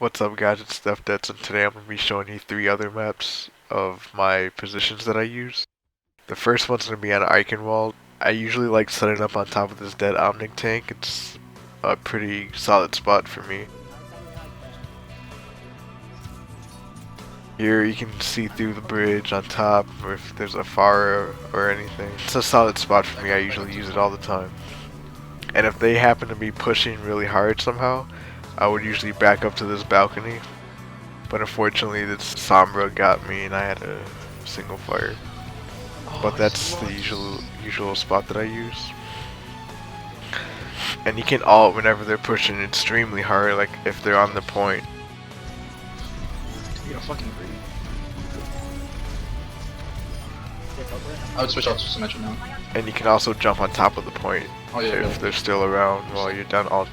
What's up, guys? It's Steph and today I'm going to be showing you 3 other maps of my positions that I use. The first one's going to be on Eichenwalde. I usually like setting up on top of this dead Omnic tank. It's a pretty solid spot for me. Here you can see through the bridge on top if there's a fire or anything. It's a solid spot for me. I usually use it all the time. And if they happen to be pushing really hard somehow, I would usually back up to this balcony. But unfortunately this Sombra got me and I had a single fire. But that's the usual spot that I use. And you can ult whenever they're pushing extremely hard, like if they're on the point. Yeah, fucking great. I would switch out to Symmetra now. And you can also jump on top of the point if they're still around while you're done ult.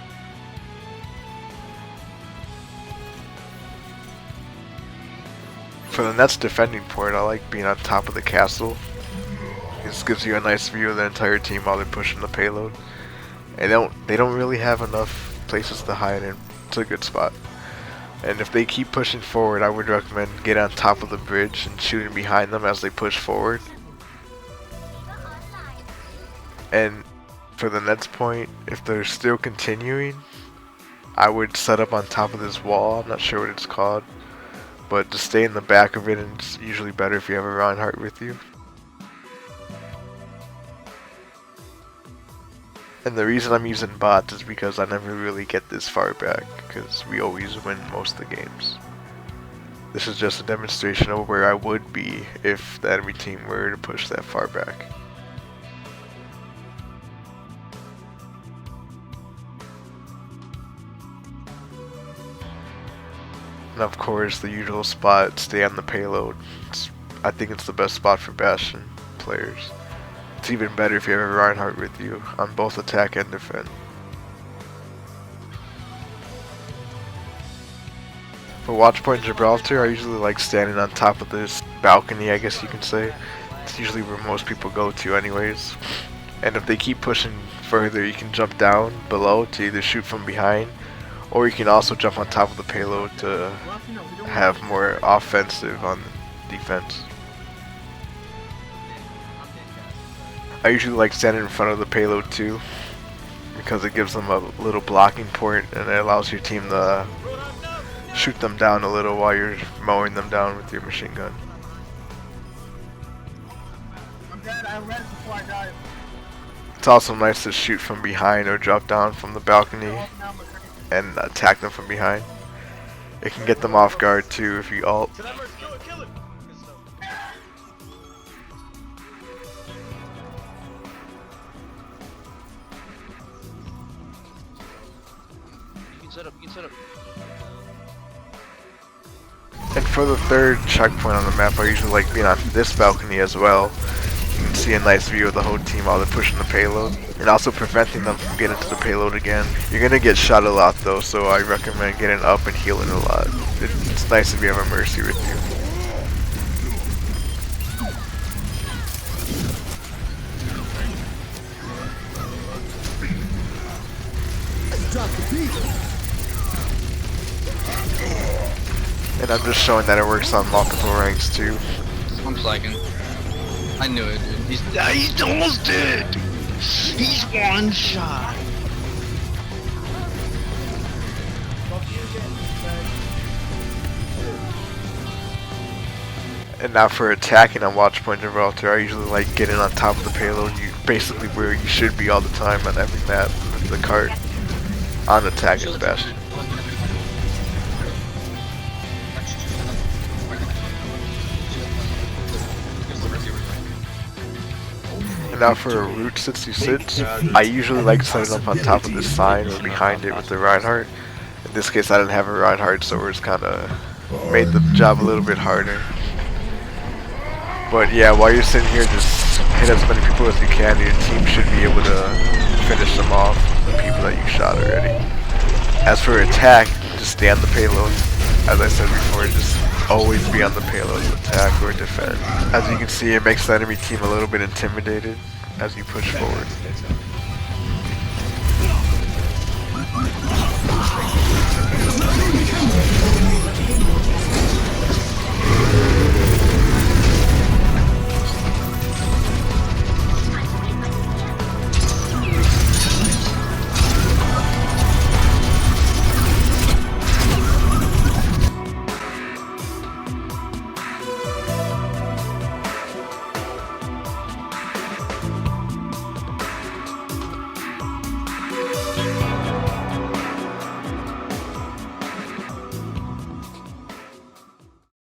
For the next defending point, I like being on top of the castle. This gives you a nice view of the entire team while they're pushing the payload. And they don't really have enough places to hide in. It's a good spot. And if they keep pushing forward, I would recommend get on top of the bridge and shooting behind them as they push forward. And for the next point, if they're still continuing, I would set up on top of this wall. I'm not sure what it's called, but to stay in the back of it, and it's usually better if you have a Reinhardt with you. And the reason I'm using bots is because I never really get this far back, because we always win most of the games. This is just a demonstration of where I would be if the enemy team were to push that far back. And of course, the usual spot, stay on the payload. I think it's the best spot for Bastion players. It's even better if you have a Reinhardt with you on both attack and defend. For Watchpoint Gibraltar, I usually like standing on top of this balcony, I guess you can say. It's usually where most people go to anyways. And if they keep pushing further, you can jump down below to either shoot from behind, or you can also jump on top of the payload to have more offensive on defense. I usually like standing in front of the payload too, because it gives them a little blocking point and it allows your team to shoot them down a little while you're mowing them down with your machine gun. I'm dead. I read it before I died. It's also nice to shoot from behind or drop down from the balcony and attack them from behind. It can get them off guard too if you ult. And for the third checkpoint on the map, I usually like being on this balcony as well. You can see a nice view of the whole team while they're pushing the payload, and also preventing them from getting to the payload again. You're gonna get shot a lot though, so I recommend getting up and healing a lot. It's nice if you have a Mercy with you. And I'm just showing that it works on multiple ranks too. I'm slacking. I knew it, dude. He's almost dead! He's one shot! And now for attacking on Watchpoint Gibraltar, I usually like getting on top of the payload. You basically where you should be all the time on every map with the cart on attack is Bastion. And now for Route 66, I usually like setting up on top of this sign or behind it with the Reinhardt. In this case I didn't have a Reinhardt, so it's kinda made the job a little bit harder. But yeah, while you're sitting here, just hit as many people as you can. Your team should be able to finish them off, the people that you shot already. As for attack, just stay on the payload. As I said before, just always be on the payload to attack or defend. As you can see, it makes the enemy team a little bit intimidated as you push forward.